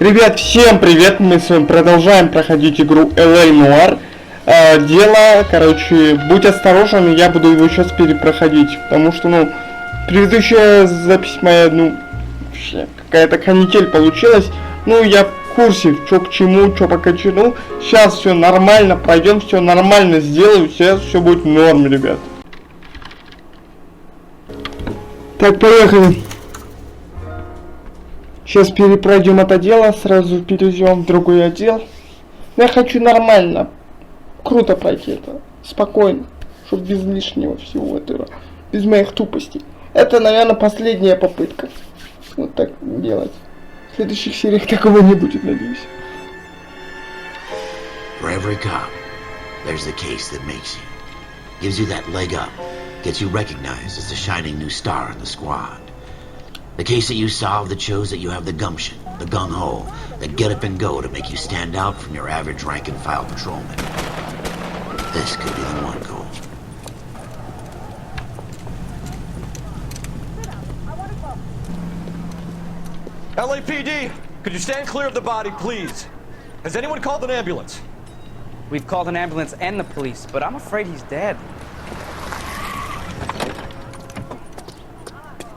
Ребят, всем привет! Мы с вами продолжаем проходить игру Noire. Дело, короче, будь осторожен, я буду его сейчас перепроходить, потому что, предыдущая запись моя, вообще какая-то канитель получилась. Я в курсе, что к чему, что по качану. Сейчас все нормально, пройдем, все нормально сделаю, сейчас все будет в норме, ребят. Так, поехали. Сейчас перепройдем это дело, сразу перейдем в другой отдел. Я хочу нормально, круто пройти это, спокойно, чтобы без лишнего всего этого, без моих тупостей. Это, наверное, последняя попытка вот так делать. В следующих сериях такого не будет, надеюсь. For every cop, there's the case that makes you. Gives you that leg up, gets you recognized as the shining new star in the squad. The case that you solve that shows that you have the gumption, the gung-ho, the get up and go to make you stand out from your average rank-and-file patrolman. This could be the one, Cole. LAPD, could you stand clear of the body, please? Has anyone called an ambulance? We've called an ambulance and the police, but I'm afraid he's dead.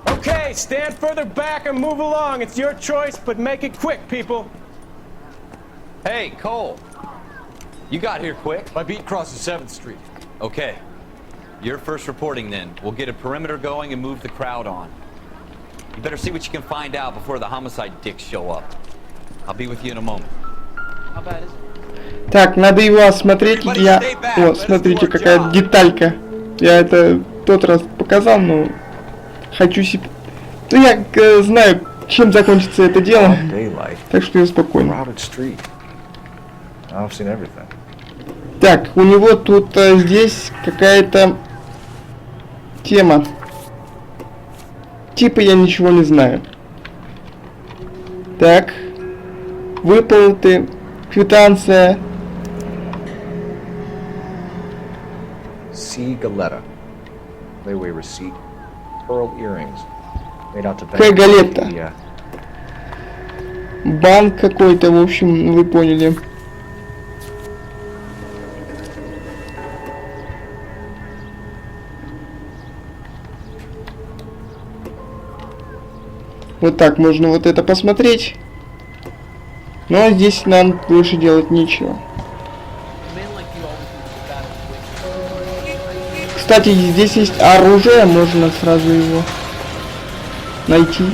Okay, stand further back and move along. It's your choice, but make it quick, people. Hey, Cole. You got here quick. My beat crosses 7th Street. Okay. You're first reporting then. We'll get a perimeter going and move the crowd on. You better see what you can find out before the homicide dicks show up. I'll be with you in a moment. How bad is it? Так, надо его осмотреть. О, смотрите, какая деталька. Я это в тот раз показал, но хочу себе... я знаю, чем закончится это дело, так что я спокойно. Так, у него тут здесь какая-то тема. Типа я ничего не знаю. Так, выплаты, квитанция. Layaway receipt, pearl earrings. Галета. Банк какой-то, в общем, вы поняли. Вот так можно вот это посмотреть. Но здесь нам больше делать нечего. Кстати, здесь есть оружие, можно сразу его найти.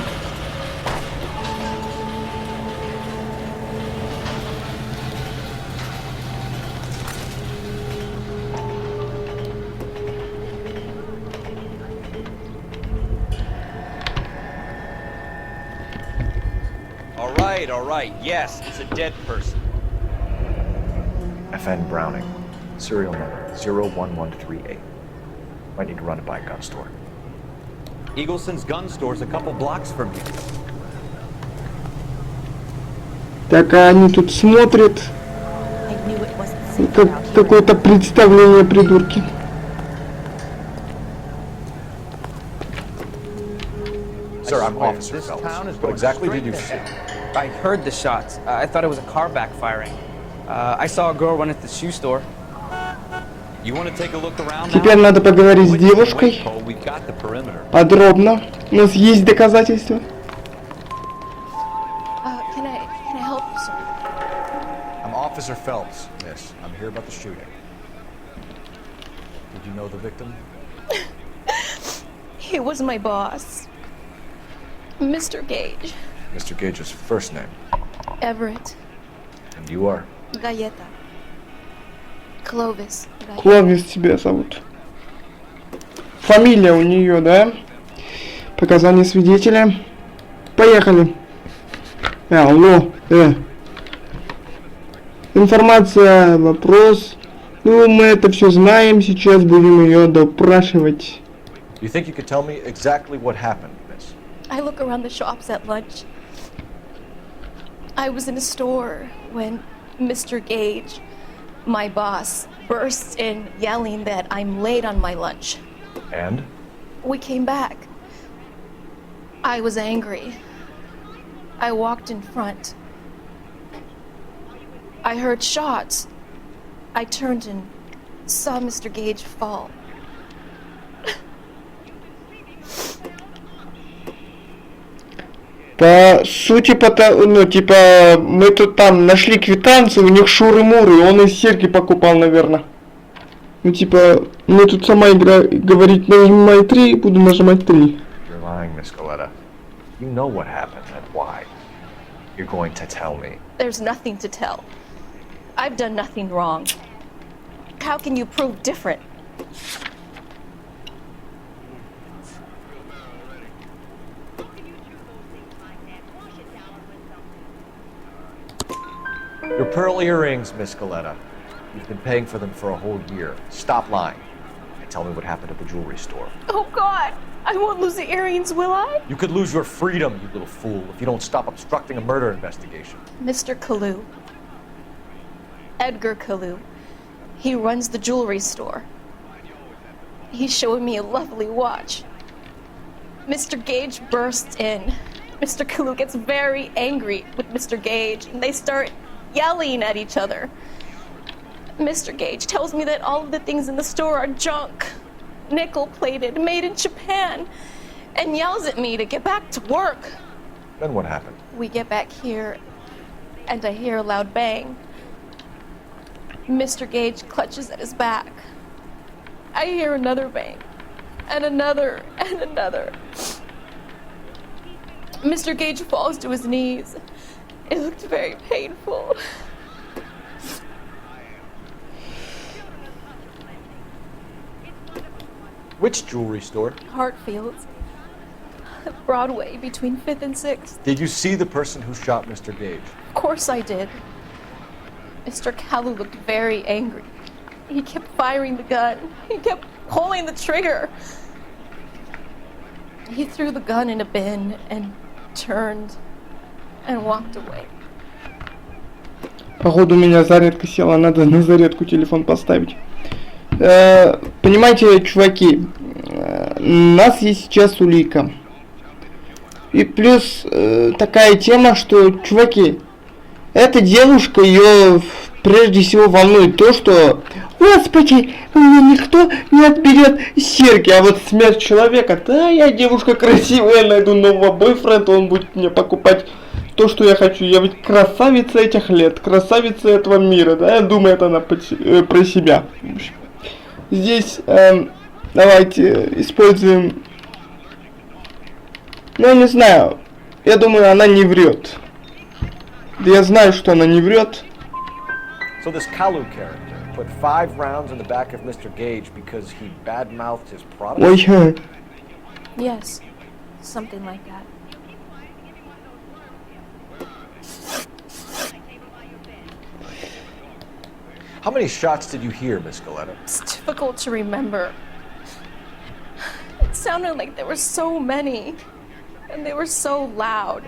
All right. Yes, it's a dead person. FN Browning, serial number 01138. Might need to run it by a gun store. Eagleson's gun store's a couple blocks from here. Так, а они тут смотрят. Как какое-то представление, придурки. Sir, I'm Officer Phelps. What exactly did you see? I heard the shots. I thought it was a car backfiring. I saw a girl run at the shoe store. You want to take a look around now? Теперь надо поговорить с девушкой. We've got the perimeter. Подробно. У нас есть доказательства. Can I help you, sir? I'm Officer Phelps, miss. I'm here about the shooting. Did you know the victim? He was my boss, Mr. Gage. Mr. Gage's first name. Everett. And you are? Galleta. Clovis. Кловис тебя зовут. Фамилия у нее, да? Показания свидетеля. Поехали. Алло. Информация, вопрос. Мы это все знаем. Сейчас будем ее допрашивать. You think you could tell me exactly what happened, miss? I look around the shops at lunch. I was in a store when Mr. Gage, my boss, bursts in yelling that I'm late on my lunch. And? We came back. I was angry. I walked in front. I heard shots. I turned and saw Mr. Gage fall. По сути, ну, типа, мы тут там нашли квитанцию, у них шуры-муры, он из серьги покупал, наверное. Ну, типа, мне тут сама игра говорит, нажимай 3, буду нажимать 3. You're lying, Miss Galetta. You know what happened and why. You're going to tell me. There's nothing to tell. I've done nothing wrong. How can you prove different? Your pearl earrings, Miss Galetta. You've been paying for them for a whole year. Stop lying. And tell me what happened at the jewelry store. Oh God, I won't lose the earrings, will I? You could lose your freedom, you little fool, if you don't stop obstructing a murder investigation. Mr. Kalu. Edgar Kalu. He runs the jewelry store. He's showing me a lovely watch. Mr. Gage bursts in. Mr. Kalu gets very angry with Mr. Gage, and they start yelling at each other. Mr. Gage tells me that all of the things in the store are junk, nickel-plated, made in Japan, and yells at me to get back to work. Then what happened? We get back here, and I hear a loud bang. Mr. Gage clutches at his back. I hear another bang, and another, and another. Mr. Gage falls to his knees. It looked very painful. Which jewelry store? Hartfield's. Broadway, between 5th and 6th. Did you see the person who shot Mr. Gage? Of course I did. Mr. Kalu looked very angry. He kept firing the gun. He kept pulling the trigger. He threw the gun in a bin and turned and walked away. Походу у меня зарядка села, надо на зарядку телефон поставить. Понимаете, чуваки, у нас есть сейчас улика. И плюс такая тема, что, чуваки, эта девушка, ее прежде всего волнует то, что, господи, у меня никто не отберет серьги, а вот смерть человека, да, я девушка красивая, найду нового бойфренда, он будет мне покупать то, что я хочу. Я ведь красавица этих лет, красавица этого мира, да, я думаю, это она про себя. В общем, здесь давайте используем, ну, не знаю, я думаю, она не врет. Да я знаю, что она не врет. So this Kalu character put 5 rounds in the back of Mr. Gage because he badmouthed his product? Ой, Yes, something like that. How many shots did you hear, Miss Galetta? It's difficult to remember. It sounded like there were so many, and they were so loud.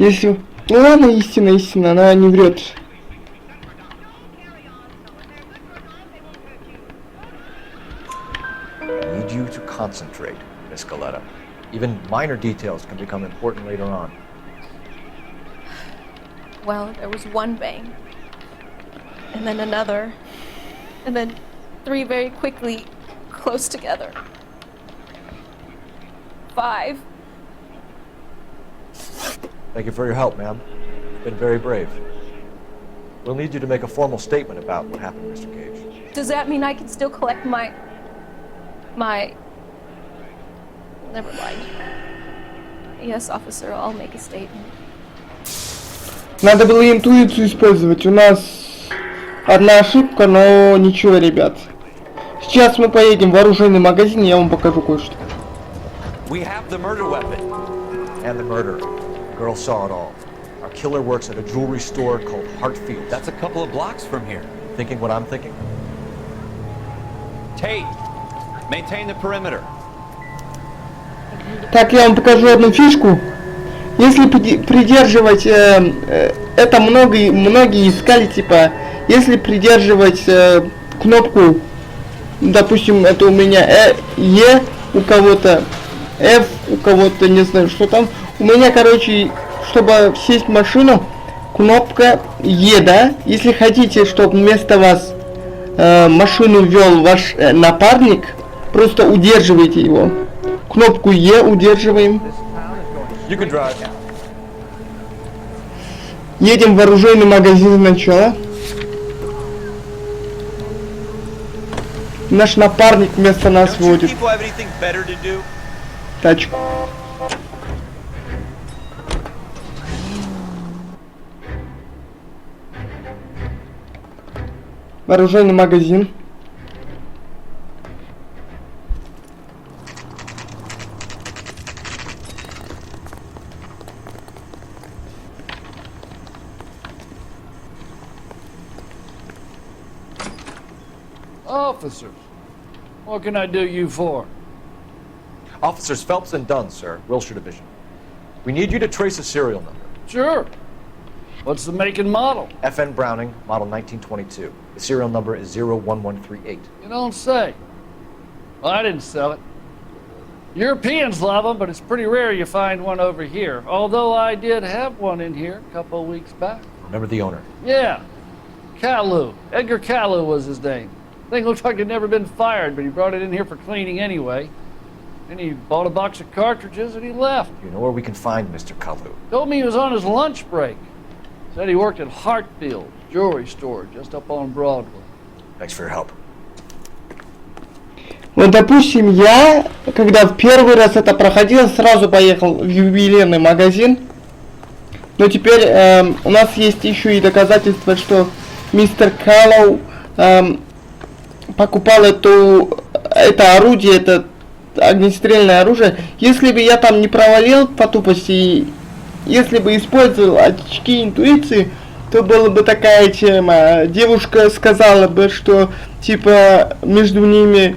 если... Ну ладно, истина, она не врет. I need you to concentrate, Miss Galetta. Even minor details can become important later on. Well, there was one bang, and then another, and then 3 very quickly, close together. 5. Thank you for your help, ma'am. You've been very brave. We'll need you to make a formal statement about what happened, Mr. Gage. Does that mean I can still collect my... Never mind. Yes, officer, I'll make a statement. Надо было интуицию использовать. У нас одна ошибка, но ничего, ребят. Сейчас мы поедем в оружейный магазин, и я вам покажу кое-что. We have the murder weapon. And the murderer. The girl saw it all. Our killer works at a jewelry store called Hartfield. That's a couple of blocks from here. Thinking what I'm thinking? Tate, maintain the perimeter. Так, я вам покажу одну фишку. Если придерживать, это многие искали, типа, если придерживать кнопку, допустим, это у меня Е, у кого-то F, у кого-то не знаю, что там. У меня, короче, чтобы сесть в машину, кнопка Е, да? Если хотите, чтобы вместо вас машину вел ваш напарник, просто удерживайте его. Кнопку Е удерживаем. You can drive. Едем в оружейный магазин сначала. Наш напарник вместо нас водит тачку. Оружейный магазин. Officers, what can I do you for? Officers Phelps and Dunn, sir, Wilshire Division. We need you to trace a serial number. Sure. What's the make and model? FN Browning, model 1922. The serial number is 01138. You don't say. Well, I didn't sell it. Europeans love them, but it's pretty rare you find one over here. Although I did have one in here a couple of weeks back. Remember the owner? Yeah. Kalu. Edgar Kalu was his name. Thing looked like it'd never been fired, but he brought it in here for cleaning anyway. Then he bought a box of cartridges and he left. You know where we can find Mr. Kalu? Told me he was on his lunch break. Said he worked at Hartfield jewelry store just up on Broadway. Thanks for your help. Вот, допустим, я, когда в первый раз это проходил, сразу поехал в ювелирный магазин. Но теперь у нас есть еще и доказательства, что мистер Каллоу покупал это орудие, это огнестрельное оружие. Если бы я там не провалил по тупости, если бы использовал очки интуиции, то была бы такая тема. Девушка сказала бы, что типа между ними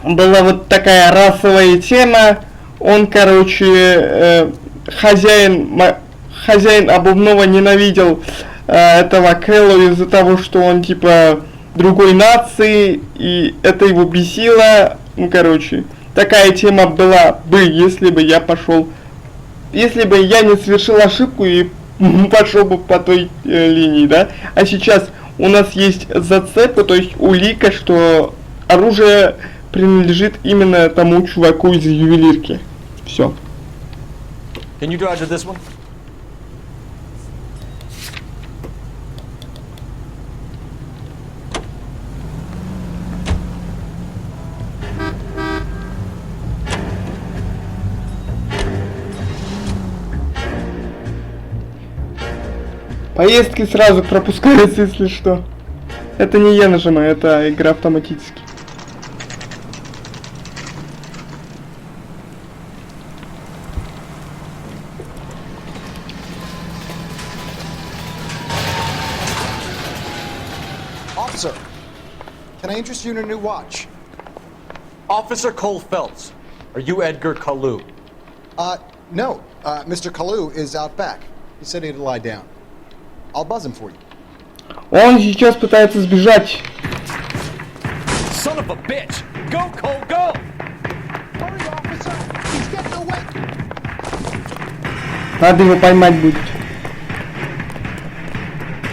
была вот такая расовая тема. Он, короче, хозяин обувного ненавидел этого Кэллоу из-за того, что он типа другой нации, и это его бесило. Ну, короче, такая тема была бы, если бы я не совершил ошибку и пошел бы по той линии, да. А сейчас у нас есть зацепы, то есть улика, что оружие принадлежит именно тому чуваку из ювелирки. Все. Can you drive to this one? Поездки сразу пропускаются, если что. Это не я нажимаю, это игра автоматически. Officer, can I interest you in a new watch? Officer Cole Phelps, are you Edgar Kalu? No. Mr. Kalu is out back. He said he'd lie down. I'll buzz him for you. Он сейчас пытается сбежать. Son of a bitch! Go, Cole, go! Hurry, officer! He's getting away! Надо его поймать будет.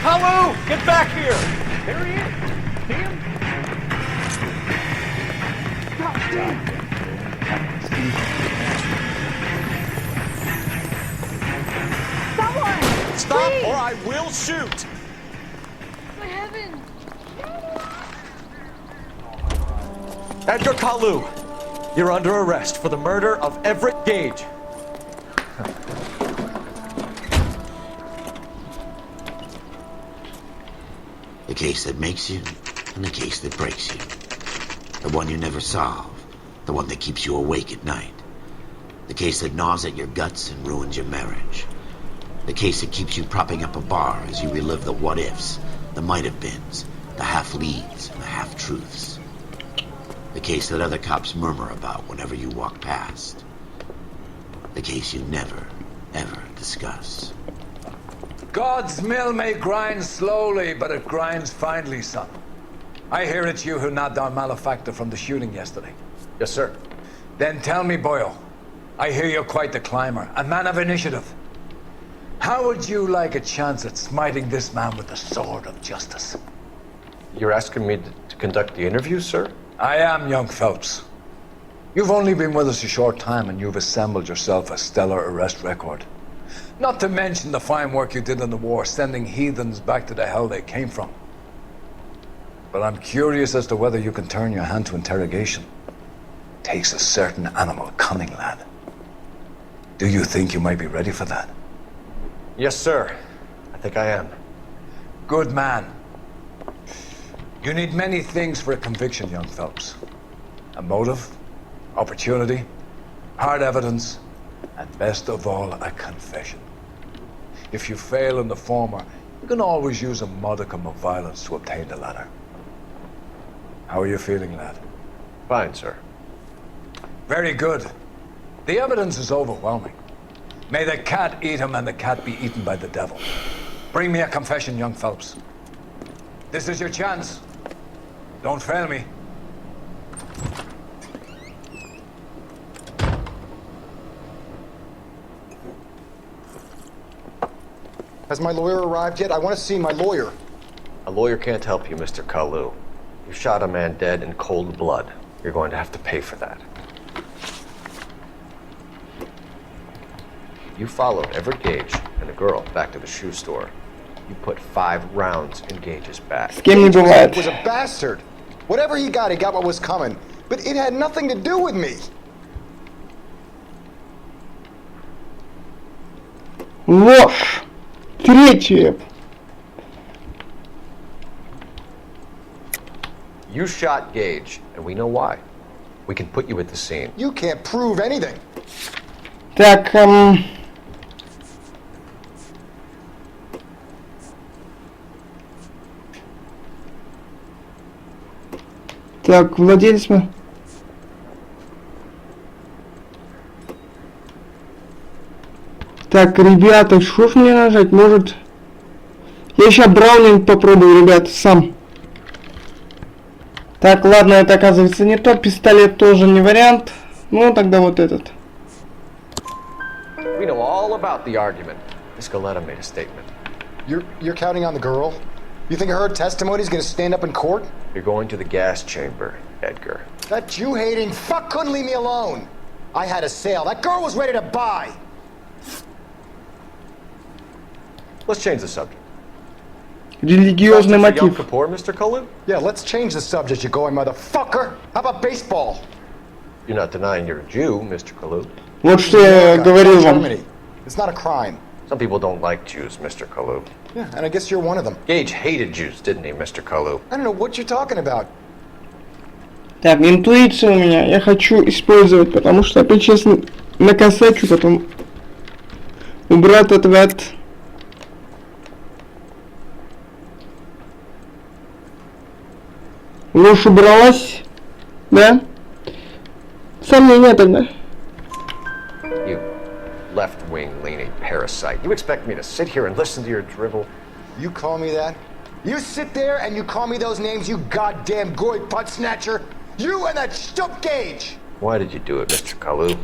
Hello! Get back here! There he is! See him? Someone! Stop Please! or I will shoot! For heaven! Edgar Kalu, you're under arrest for the murder of Everett Gage. The case that makes you, and the case that breaks you. The one you never solve, the one that keeps you awake at night. The case that gnaws at your guts and ruins your marriage. The case that keeps you propping up a bar as you relive the what-ifs, the might-have-beens, the half-leads, and the half-truths. The case that other cops murmur about whenever you walk past. The case you never, ever discuss. God's mill may grind slowly, but it grinds finely, son. I hear it's you who nabbed our malefactor from the shooting yesterday. Yes, sir. Then tell me, Boyle, I hear you're quite the climber, a man of initiative. How would you like a chance at smiting this man with the sword of justice? You're asking me to conduct the interview, sir? I am, young Phelps. You've only been with us a short time and you've assembled yourself a stellar arrest record. Not to mention the fine work you did in the war, sending heathens back to the hell they came from. But I'm curious as to whether you can turn your hand to interrogation. Takes a certain animal cunning, lad. Do you think you might be ready for that? Yes, sir. I think I am. Good man. You need many things for a conviction, young Phelps. A motive, opportunity, hard evidence, and best of all, a confession. If you fail in the former, you can always use a modicum of violence to obtain the latter. How are you feeling, lad? Fine, sir. Very good. The evidence is overwhelming. May the cat eat him and the cat be eaten by the devil. Bring me a confession, young Phelps. This is your chance. Don't fail me. Has my lawyer arrived yet? I want to see my lawyer. A lawyer can't help you, Mr. Kalu. You shot a man dead in cold blood. You're going to have to pay for that. You followed Everett Gage and the girl back to the shoe store. You put 5 rounds in Gage's back. Gage was a bastard. Whatever he got what was coming. But it had nothing to do with me. Ложь. Третье. You shot Gage, and we know why. We can put you at the scene. You can't prove anything. Так, Так, владелец мы. Так, ребята, что ж мне нажать? Может... Я сейчас Браунинг попробую, ребят, сам. Так, ладно, это оказывается не то. Пистолет тоже не вариант. Ну, тогда вот этот. We know all about the argument. Escaleta made a statement. You're counting on the girl? You think her testimony is going to stand up in court? You're going to the gas chamber, Edgar. That Jew-hating fuck couldn't leave me alone. I had a sale. That girl was ready to buy. Let's change the subject. Религиозный Justice for Yom мотив. Kippur, Mr. Kalu? Yeah, let's change the subject, you going motherfucker. How about baseball? You're not denying you're a Jew, Mr. Kalu. Вот что я говорил вам. Germany. It's not a crime. Some people don't like Jews, Mr. Kalu. Yeah, and I guess you're one of them. Gage hated Jews, didn't he, Mr. Kalu? I don't know what you're talking about. Так, интуиция у меня. Я хочу использовать, потому что опять честно накосячу потом. Убрать ответ. Ложь убралась. Да? Сомнения тогда. You left-wing leaning parasite. You expect me to sit here and listen to your drivel? You call me that? You sit there and you call me those names, you goddamn goy putt snatcher? You and that stup Gage! Why did you do it, Mr. Kalu?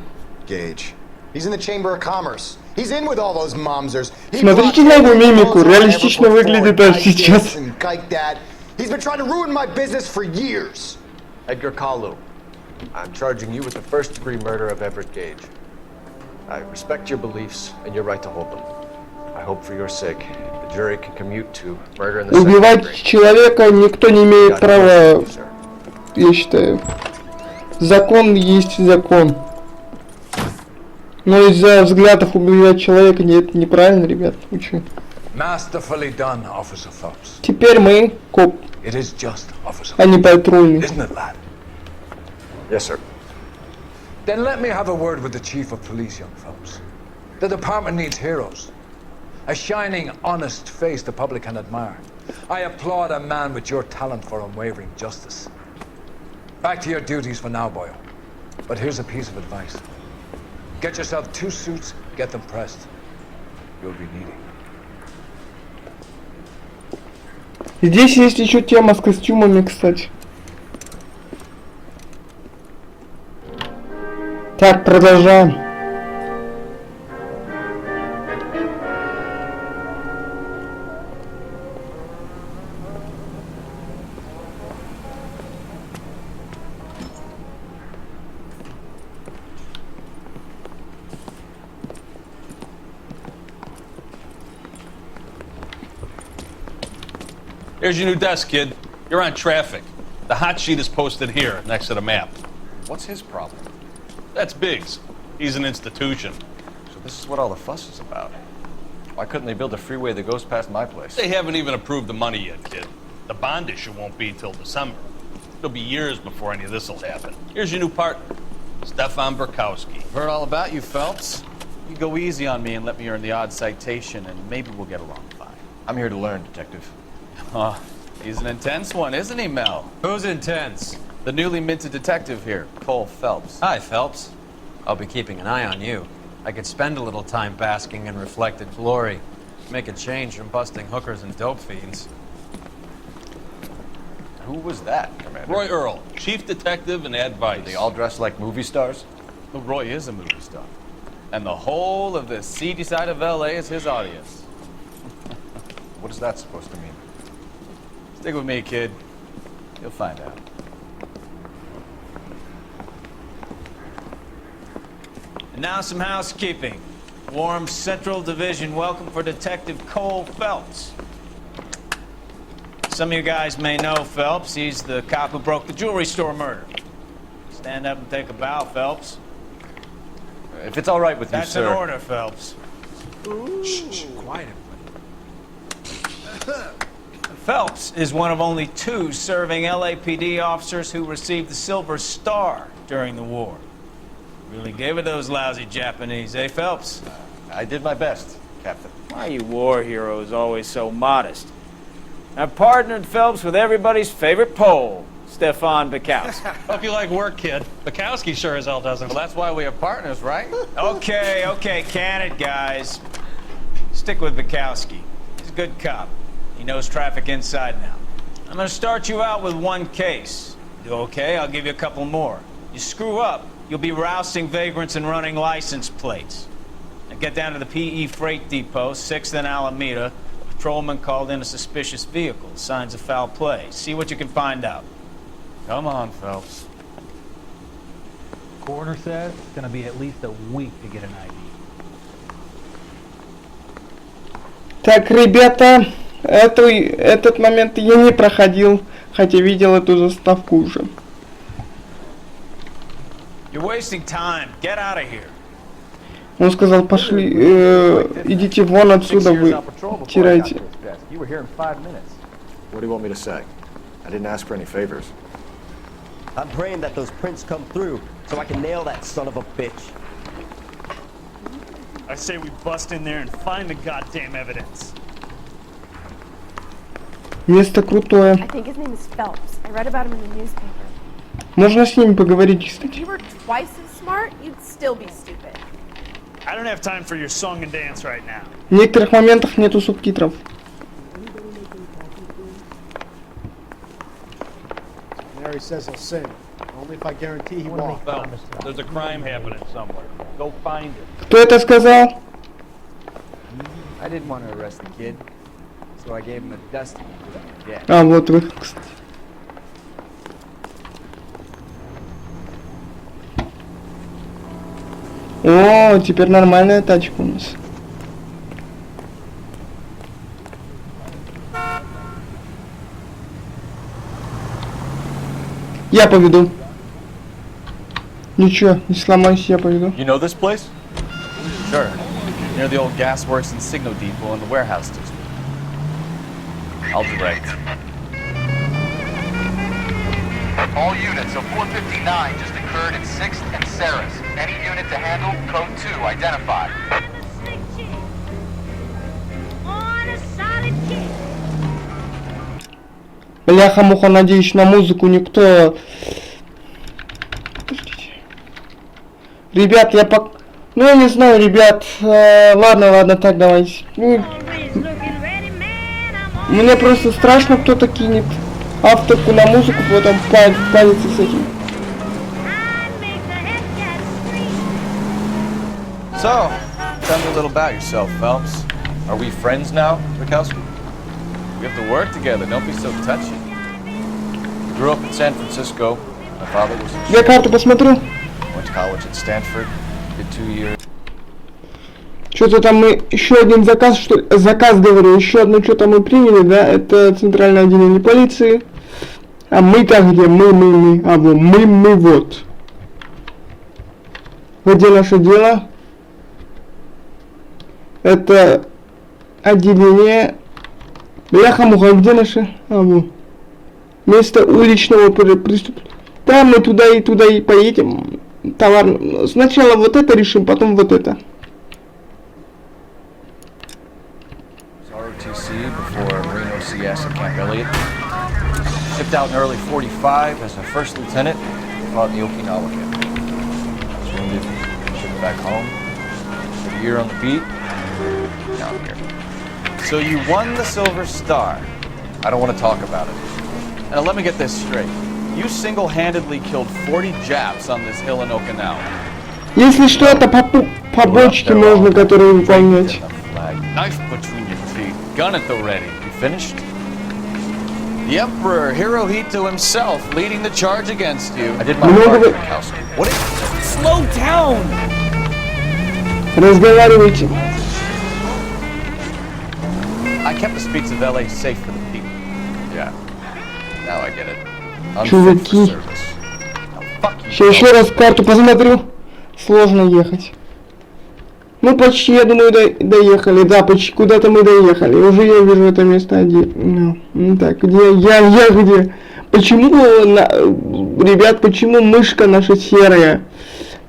Gage. He's in the Chamber of Commerce. He's in with all those momsers. Смотрите на его мимику, реалистично выглядит даже сейчас. He's been trying to ruin my business for years. Edgar Kalu, I'm charging you with the first-degree murder of Everett Gage. I respect your beliefs and your right to hold them. I hope for your sake the jury can commute to murder in the second Убивать degree. человека никто не имеет права, я считаю. Закон есть закон. Но из-за взглядов убивать человека это неправильно, ребят. Учу. Masterfully done, Officer Phelps. Теперь мы коп, It is just, Officer а не патрульный. Isn't it, lad? Yes, sir. Then let me have a word with the Chief of Police, young Phelps. The department needs heroes. A shining, honest face the public can admire. I applaud a man with your talent for unwavering justice. Back to your duties for now, boyo. But here's a piece of advice. Get yourself 2 suits, get them pressed. You'll be needing. Здесь есть еще тема с костюмами, кстати. Так, продолжаем. Here's your new desk, kid. You're on traffic. The hot sheet is posted here, next to the map. What's his problem? That's Biggs. He's an institution. So this is what all the fuss is about. Why couldn't they build a freeway that goes past my place? They haven't even approved the money yet, kid. The bond issue won't be till December. It'll be years before any of this will happen. Here's your new partner, Stefan Burkowski. Heard all about you, Phelps. You go easy on me and let me earn the odd citation, and maybe we'll get along fine. I'm here to learn, Detective. Oh, he's an intense one, isn't he, Mel? Who's intense? The newly minted detective here, Cole Phelps. Hi, Phelps. I'll be keeping an eye on you. I could spend a little time basking in reflected glory. Make a change from busting hookers and dope fiends. Who was that, Commander? Roy Earl, chief detective and advice. They all dress like movie stars? Well, Roy is a movie star. And the whole of the seedy side of L.A. is his audience. What is that supposed to mean? Stick with me, kid. You'll find out. And now some housekeeping. Warm Central Division welcome for Detective Cole Phelps. Some of you guys may know Phelps. He's the cop who broke the jewelry store murder. Stand up and take a bow, Phelps. If it's all right with you, That's sir. an order, Phelps. Shh, quiet, everybody. Phelps is one of only 2 serving LAPD officers who received the Silver Star during the war. Really gave it those lousy Japanese, eh, Phelps? I did my best, Captain. Why are you war heroes always so modest? I've partnered Phelps with everybody's favorite Pole, Stefan Burkowski. Hope you like work, kid. Bukowski sure as hell doesn't. Well, that's why we have partners, right? Okay, can it, guys. Stick with Bukowski. He's a good cop. He knows traffic inside now. I'm gonna start you out with 1 case. Do okay? I'll give you a couple more. You screw up, you'll be rousting vagrants and running license plates. Now get down to the PE Freight Depot, 6th and Alameda. A patrolman called in a suspicious vehicle. Signs of foul play. See what you can find out. Come on, Phelps. Coroner says it's gonna be at least a week to get an ID. Так, ребята, этот момент я не проходил, хотя видел эту заставку уже. You're wasting time. Get out of here. Он сказал, пошли, идите вон отсюда, вы теряете. You were here in 5 minutes. What do you want me to say? I didn't ask for any favors. I'm praying that those prints come through so I can nail that son of a bitch. I say we bust in there and find the goddamn evidence. Место крутое. I think his name is Phelps. I read about him in the newspaper. Можно с ними поговорить, кстати. If you were twice as smart, you'd still be stupid. I don't have time for your song and dance right now. В некоторых моментах нету субтитров. Mary says he'll sing. Only if I guarantee he won't. Phelps, there's a crime happening somewhere. Go find it. Кто это сказал? I didn't want to arrest the kid, so I gave him a dusting to forget. А, вот вы, кстати. О, теперь нормальная тачка у нас. Я поведу. Ничего, не сломайся, я поведу. You know this place? Sure. Near the old gas works and signal depot in the warehouse district. I'll direct. All units of 459 just occurred in 6th and Saris. Any unit to handle, code 2, identified. Бляха-муха, надеюсь, на музыку никто... Подождите. Ребят, я пок... Ну, я не знаю, ребят. Ладно, так, давайте. Мне просто страшно, кто-то кинет авторку на музыку, потом париться с этим. So, tell me a little about yourself, Phelps. Are we friends now, Burkowski? We have to work together, don't be so touchy. Grew up in San Francisco. My father was in... Я карту посмотрю. Went to college at Stanford. Did 2 years. Что-то там мы еще один заказ, что ли? Заказ, говорю, еще одно что-то мы приняли, да? Это центральное отделение полиции. А мы-то где? Мы. А вот мы вот. Где наше дело? Это отделение. Бляха-муха, где наше? А вот. Место уличного преступления. Да, мы туда и поедем. Товар. Сначала вот это решим, потом вот это. ROTC before Reno CS at Camp Elliott. Shipped out in early 45 as a first lieutenant. Fought in the Okinawa camp. Was wounded, shipped back home. Did a year on the beat. Now I'm here. So you won the Silver Star. I don't want to talk about it. Now let me get this straight. You single-handedly killed 40 Japs on this hill in Okinawa. Если что, это побочки можно, которые выполнять. Knife between your teeth. Gun at the ready. You finished? The Emperor Hirohito himself leading the charge against you. I did my part, Prokowski. What is... Slow down! Разговаривайте. I kept the streets of LA safe for the people. Yeah. Now I get it. Чуваки. Сейчас еще раз карту посмотрю. Сложно ехать. Ну почти, я думаю, доехали. Да, почти куда-то мы доехали. Уже я вижу это место один. Ну, так, где я где? Почему, ребят, почему мышка наша серая?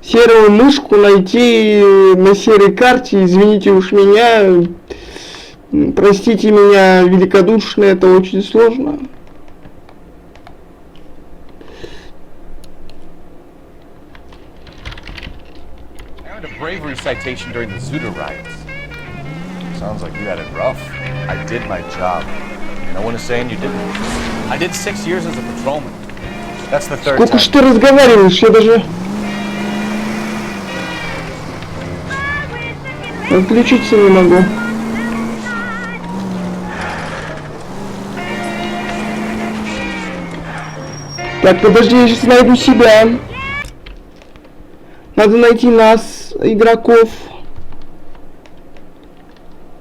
Серую мышку найти на серой карте, извините уж меня, простите меня великодушно, это очень сложно. Bravery citation during the Zuda riots. Sounds like you had it rough. I did my job. No one is saying you didn't. I did 6 years as a patrolman. That's the third time. Сколько ж ты разговариваешь, я даже отключиться не могу. Так, подожди, я сейчас найду себя. Надо найти нас, игроков.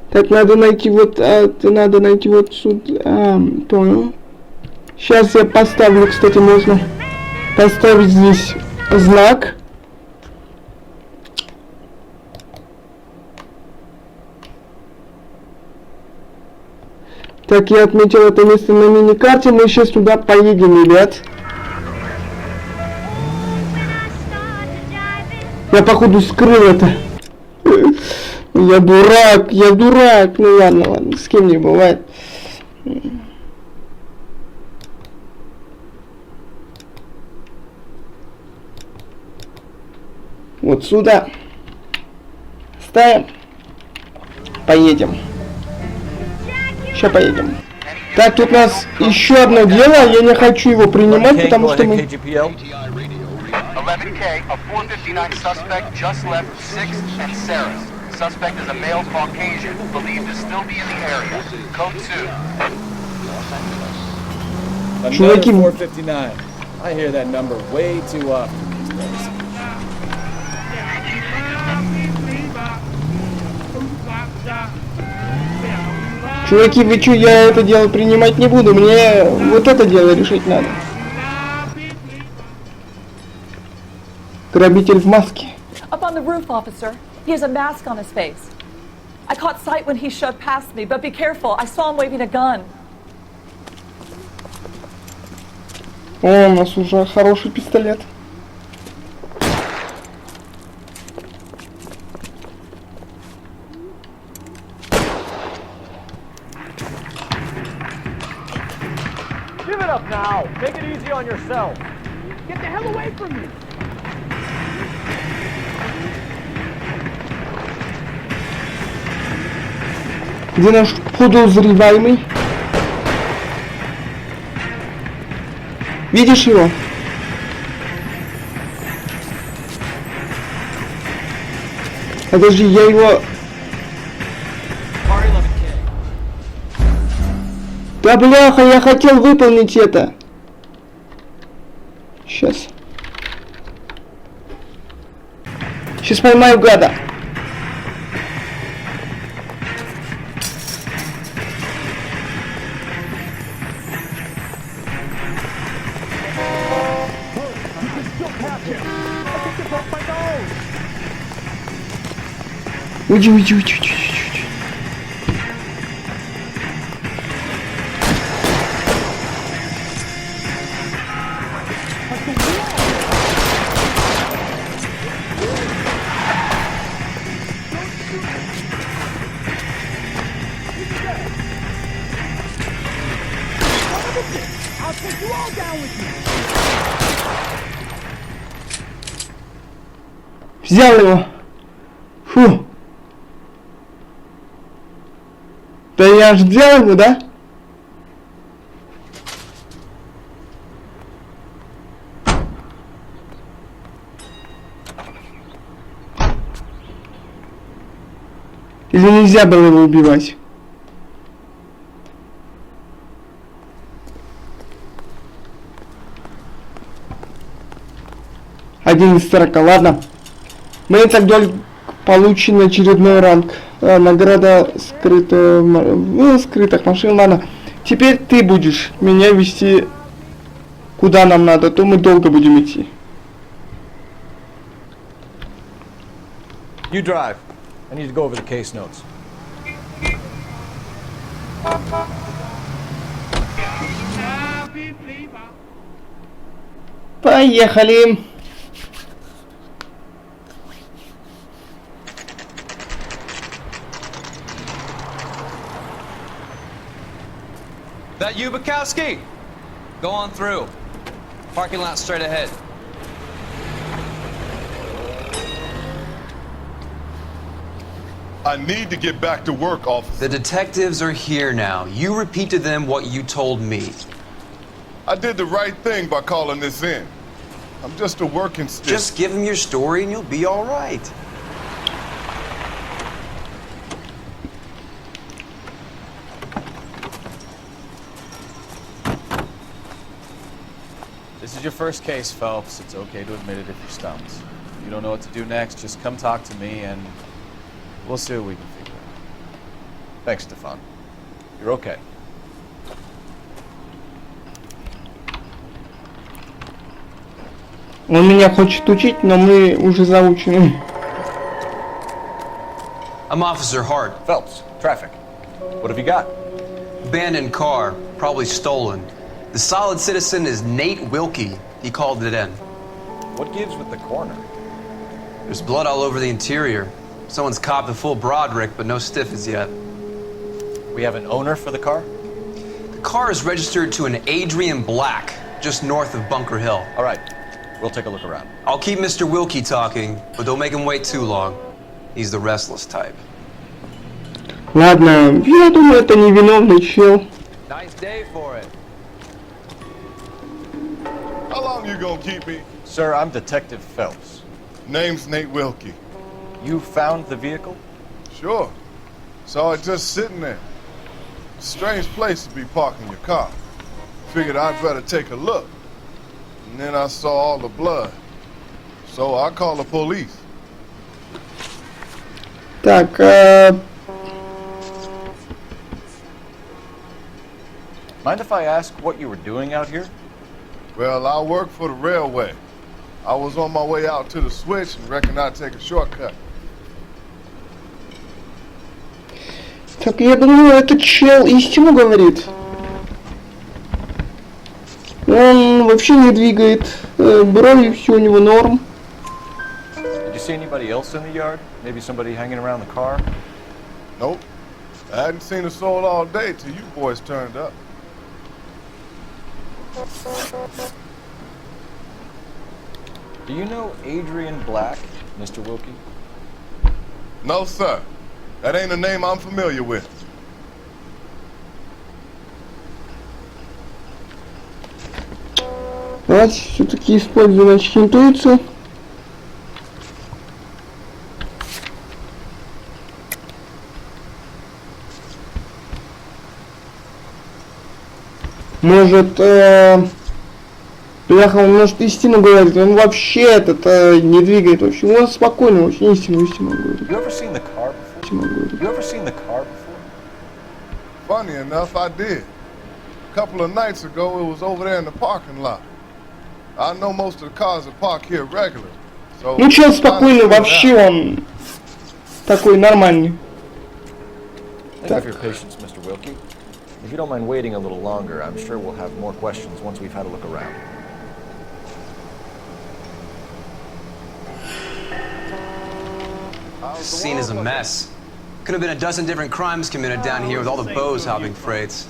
Так, надо найти вот, надо найти вот сюда. Понял. Сейчас я поставлю, кстати, можно поставить здесь знак. Так, я отметил это место на мини-карте. Мы сейчас туда поедем, ребят. Я походу скрыл это. Я дурак. Ну ладно, с кем не бывает. Вот сюда. Ставим. Поедем. Сейчас поедем. Так, тут у нас еще одно дело. Я не хочу его принимать, потому что мы... 11K, a 459 suspect just left 6th and Sarah's. Suspect is a male Caucasian, believed to still be in the area. Code 2. Another 459. I hear that number way too often these days. Чуваки, вы чё, я это дело принимать не буду. Мне вот это дело решить надо. Грабитель в маске. Up on the roof, officer. He has a mask on his face. I caught sight when he shoved past me, but be careful. I saw him waving a gun. О, у нас уже хороший пистолет. Give it up now. Take it easy on yourself. Get the hell away from me. Где наш подозреваемый? Видишь его? Подожди, я его... Да бляха, я хотел выполнить это. Сейчас. Сейчас поймаю гада. Уйди, уйди, уйди, уйди, уйди. I'll take you all down with me. Взял его. Фу. Да я ж взял его, да? Или нельзя было его убивать? Один из 40, ладно. Мы тогда получен очередной ранг. Награда скрытых машин. Ладно. Теперь ты будешь меня вести куда нам надо, то мы долго будем идти. You drive. I need to go over the case notes. Поехали. That you, Bukowski? Go on through. Parking lot straight ahead. I need to get back to work, officer. The detectives are here now. You repeat to them what you told me. I did the right thing by calling this in. I'm just a working stick. Just give them your story and you'll be all right. This is your first case, Phelps. It's okay to admit it if you're stumped. If you don't know what to do next, just come talk to me and we'll see what we can figure out. Thanks, Stefan. You're okay. Он меня хочет учить, но мы уже заучены. I'm Officer Hart. Phelps, traffic. What have you got? Abandoned car, probably stolen. The solid citizen is Nate Wilkie. He called it in. What gives with the corner? There's blood all over the interior. Someone's copped a full Broderick, but no stiff as yet. We have an owner for the car? The car is registered to an Adrian Black, just north of Bunker Hill. All right. We'll take a look around. I'll keep Mr. Wilkie talking, but don't make him wait too long. He's the restless type. Ладно, я думаю, это невиновный чел. Nice day for it. How long you gonna keep me? Sir, I'm Detective Phelps. Name's Nate Wilkie. You found the vehicle? Sure. Saw it just sitting there. Strange place to be parking your car. Figured I'd better take a look. And then I saw all the blood. So I called the police. Так, Mind if I ask what you were doing out here? Well, I work for the railway. I was on my way out to the switch and reckoned I'd take a shortcut. так я думаю, этот чел истину говорит. Он вообще не двигает брови, все у него норм. Did you see anybody else in the yard? Maybe somebody hanging around the car? Nope. I hadn't seen a soul all day till you boys turned up. Do you know Adrian Black, Mr. Wilkie? No, sir. That ain't a name I'm familiar with. Давайте все-таки используем очки интуицию. Может, бляха, он может истину говорит, он вообще этот не двигает вообще. Он спокойно, очень истину говорит. You ever seen the car before? You ever seen the car before? Funny enough, I did. A couple of nights ago, it was over there in the parking lot. I know most of the cars are parked here regularly. So ну чел спокойно, вообще он такой нормальный. Thank you for your patience, Mr. Wilkie. If you don't mind waiting a little longer, I'm sure we'll have more questions once we've had a look around. This scene is a mess. Could have been a dozen different crimes committed down here with all the bows hopping freights.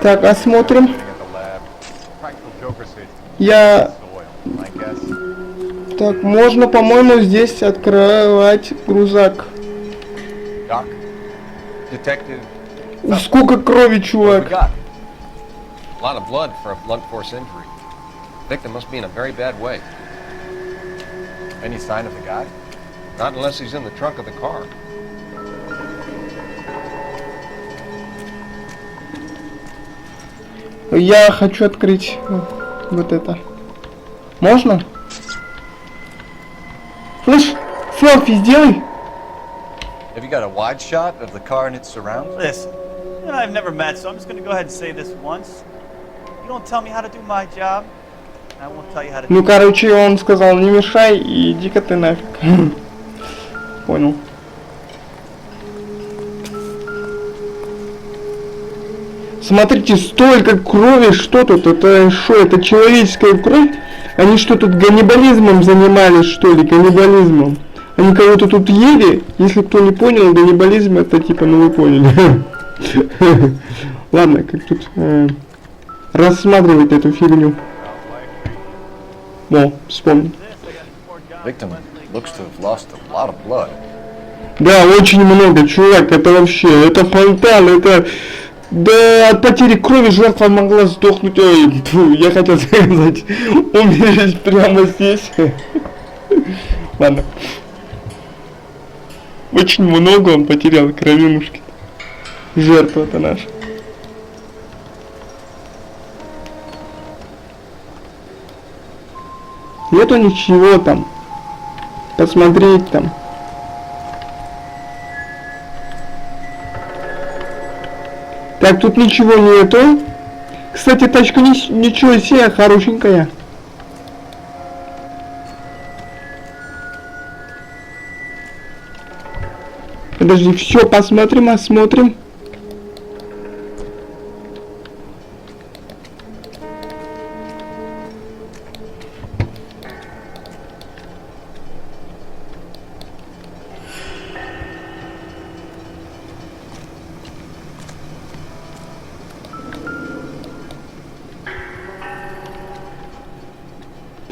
Так, осмотрим. Я... Так, можно, по-моему, здесь открывать грузак. Сколько крови, чувак. A lot of blood for a blunt force injury. Victim must be in a very bad way. Any sign of the guy? Not unless he's in the trunk of the car. Я хочу открыть вот это. Можно? Слышь, селфи сделай. Have you got a wide shot of the car and its surrounds? Listen, you and I have never met, so I'm just going to go ahead and say this once. You don't tell me how to do my job, and I won't tell you how to do Ну, короче, он сказал, не мешай, и иди-ка ты нафиг. Понял. Смотрите, столько крови, что тут? Это что, это человеческая кровь? Они что, тут каннибализмом занимались, что ли? Каннибализмом? Они кого-то тут ели? Если кто не понял, каннибализм это типа, ну вы поняли. Ладно, как тут рассматривать эту фигню. О, вспомнил. Victim looks to have lost a lot of blood. Да, очень много, чувак, это вообще, это фонтан, это... Да, от потери крови жертва могла сдохнуть, ой, фу, я хотел сказать, умереть прямо здесь. Ладно. Очень много он потерял кровинушки. Жертва-то наша. Нету ничего там. Посмотреть там. Так, тут ничего нету. Кстати, тачка ничего себе, хорошенькая. Подожди, все, посмотрим, осмотрим.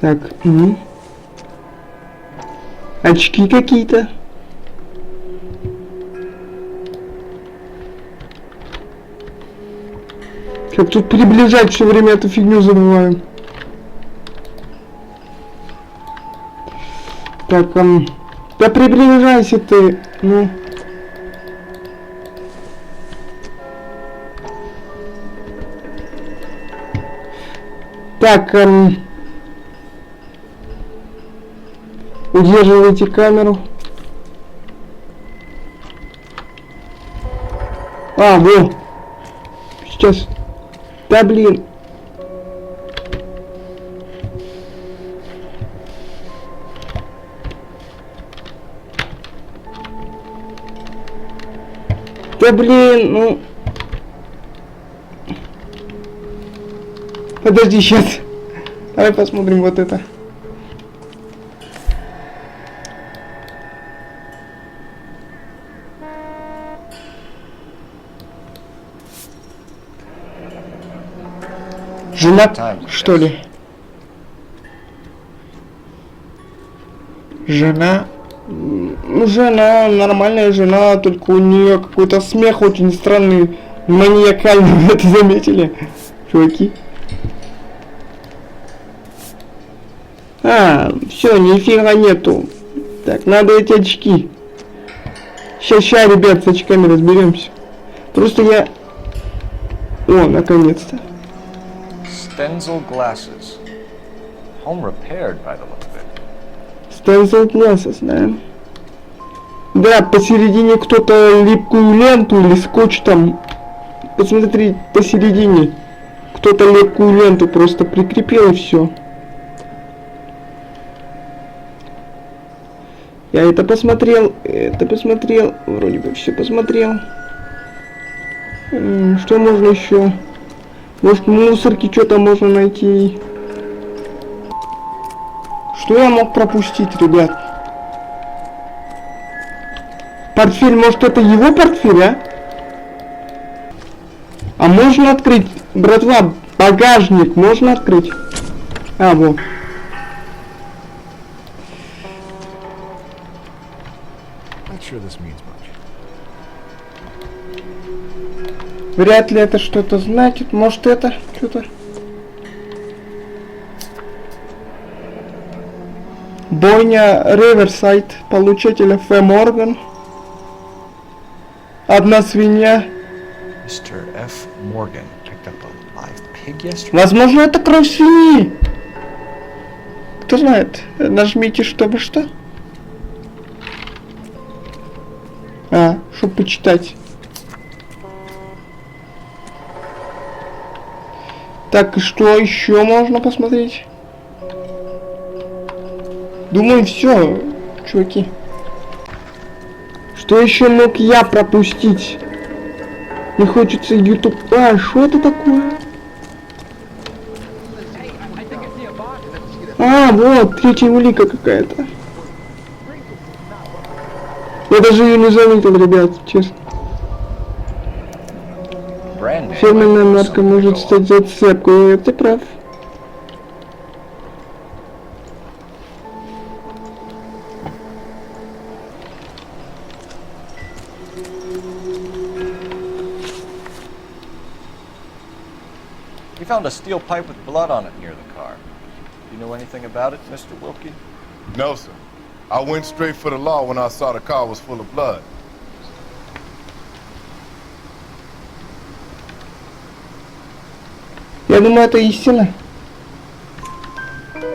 Так, очки какие-то. Как тут приближать все время эту фигню забываю. Так, да приближайся ты, ну. Так, удерживайте камеру. А, во. Сейчас. Да блин. Да блин, ну. Подожди, сейчас. Давай посмотрим вот это. Жена, что ли? Жена? Ну, жена, нормальная жена, только у нее какой-то смех очень странный, маниакальный, вы это заметили, чуваки? А, все, нифига нету. Так, надо эти очки. Сейчас, ребят, с очками разберемся. Просто я... О, наконец-то. Stencil glasses. Home repaired by the look of it. Stencil glasses, да? Да, посередине кто-то липкую ленту или скотч там. Посмотри, посередине. Кто-то липкую ленту просто прикрепил и все. Я это посмотрел, вроде бы все посмотрел. Что можно еще? Может, в мусорке что-то можно найти? Что я мог пропустить, ребят? Портфель, может, это его портфель, а? А можно открыть, братва, багажник можно открыть? А, вот. Вряд ли это что-то значит. Может, это что-то... Бойня Риверсайд, получатель Ф. Морган. Одна свинья. Mr. F. Morgan picked up a live pig yesterday. Возможно, это кровь свиньи. Кто знает? Нажмите, чтобы что? Чтобы почитать. Так, и что еще можно посмотреть? Думаю, все, чуваки. Что еще мог я пропустить? Не хочется YouTube. Что это такое? Вот, третья улика какая-то. Я даже ее не заметил, ребят, честно. Фирменная марка может стать зацепкой, ты прав. We found a steel pipe with blood on it near the car. Do you know anything about it, Mr. Wilkie? No, sir. I went straight for the law when I saw the car was full of blood. Я думаю, это истина.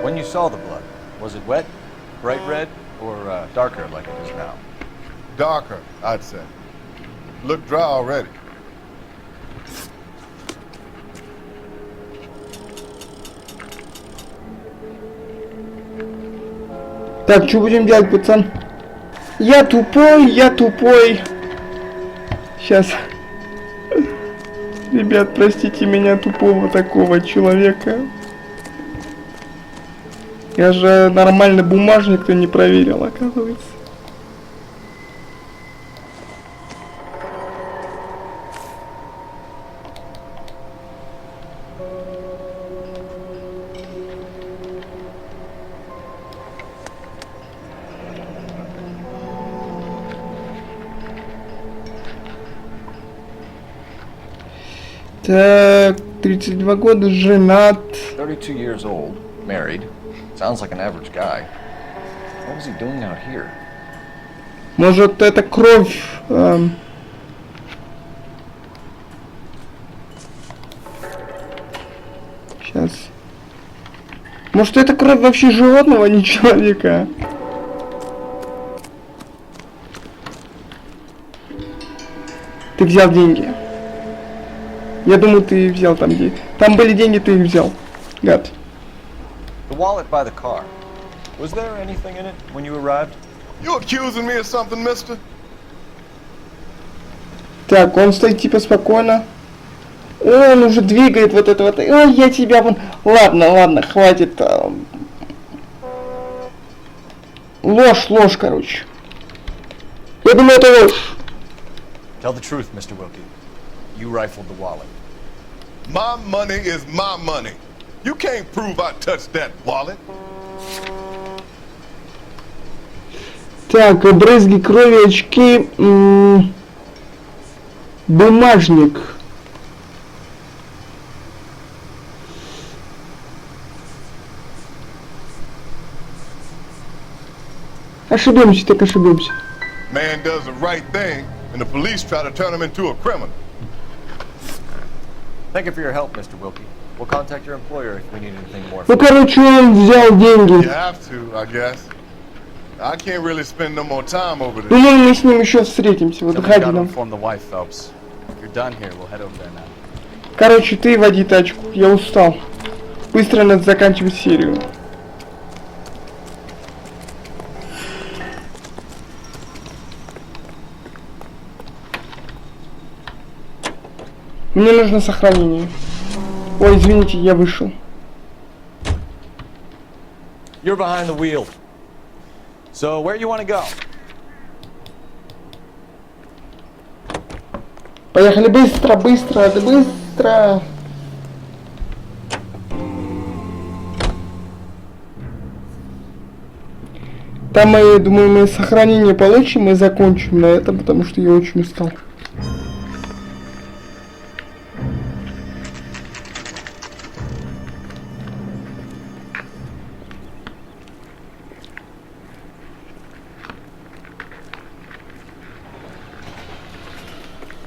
When you saw the blood, was it wet, bright red, or darker like it is now? Darker, I'd say. Looked dry already. Так, что будем делать, пацан? Я тупой. Сейчас. Ребят, простите меня, тупого такого человека. Я же нормальный бумажник-то не проверил, оказывается. Так, 32 года, женат. 32 years old, married. Sounds like an average guy. What was he doing out here? Может, это кровь... Сейчас. Может, это кровь вообще животного, а не человека? Ты взял деньги. Я думаю, ты взял там деньги. Там были деньги, ты их взял. Гад. The wallet by the car. Was there anything in it when you arrived? You accusing me of something, mister? Так, он стоит типа спокойно. Он уже двигает вот это вот. Ой, я тебя вон... Ладно, хватит. Ложь, короче. Я думаю, это ложь. Tell the truth, Mr. Wilkie. You rifled the wallet. My money is my money. You can't prove I touched that wallet. Так, брызги крови, очки. Бумажник. Ошибемся, так ошибемся. Man does the right thing, and the police try to turn him into a criminal. Thank you for your help, Mr. Wilkie. We'll contact your employer if we need anything more. Ну, короче, он взял деньги. You have to, I guess. I can't really spend no more time over this. Думаю, мы с ним еще встретимся. Вот ходи нам. Inform the wife, Phelps. If you're done here, we'll head over there now. Короче, ты води тачку. Я устал. Быстро надо заканчивать серию. Мне нужно сохранение. Ой, извините, я вышел. You're behind the wheel. So where you want to go? Поехали быстро, быстро, да быстро. Там, я думаю, мы сохранение получим и закончим на этом, потому что я очень устал.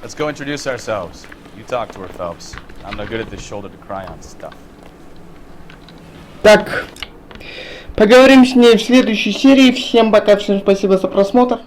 Let's go introduce ourselves. You talk to her, Phelps. I'm no good at this shoulder to cry on stuff. Так, поговорим с ней в следующей серии. Всем пока, всем спасибо за просмотр.